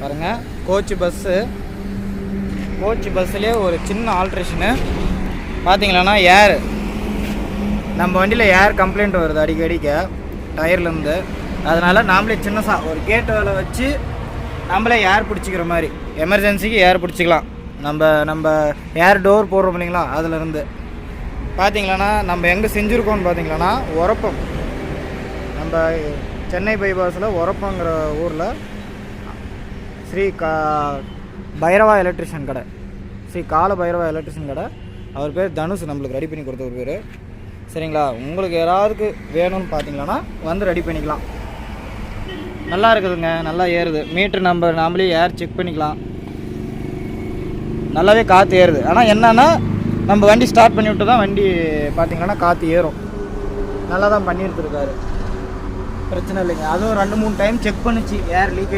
பாருங்கள், கோச் பஸ்ஸுலேயே ஒரு சின்ன ஆல்ட்ரேஷனு பார்த்தீங்களாண்ணா. ஏர் நம்ம வண்டியில் ஏர் கம்ப்ளைண்ட் வருது அடிக்கடிக்க டயர்லேருந்து. அதனால் நாமளே சின்னதாக ஒரு கேட் வேலை வச்சு நம்மளே ஏர் பிடிச்சிக்கிற மாதிரி, எமர்ஜென்சிக்கு ஏர் பிடிச்சிக்கலாம். நம்ம ஏர் டோர் போடுறோம் இல்லைங்களா, அதிலேருந்து பார்த்தீங்களாண்ணா. நம்ம எங்கே செஞ்சுருக்கோம்னு பார்த்தீங்களாண்ணா, உரப்பம், நம்ம சென்னை பைபாஸில் உரப்பங்கிற ஊரில் ஸ்ரீ பைரவா எலக்ட்ரிஷியன் கடை, ஸ்ரீ கால பைரவா எலக்ட்ரிஷியன் கடை. அவர் பேர் தனுஷ், நம்மளுக்கு ரெடி பண்ணி கொடுத்த ஒரு பேர். சரிங்களா, உங்களுக்கு யாராவதுக்கு வேணும்னு பார்த்தீங்களாண்ணா வந்து ரெடி பண்ணிக்கலாம். நல்லா இருக்குதுங்க, நல்லா ஏறுது. மீட்ரு நாமளே ஏர் செக் பண்ணிக்கலாம். நல்லாவே காற்று ஏறுது. ஆனால் என்னன்னா, நம்ம வண்டி ஸ்டார்ட் பண்ணி விட்டு தான் வண்டி பார்த்தீங்கன்னா காற்று ஏறும். நல்லா தான் பண்ணி எடுத்துருக்காரு, பிரச்சனை இல்லைங்க. அதுவும் 2-3 டைம் செக் பண்ணிச்சு ஏர் லீக்கேஜ்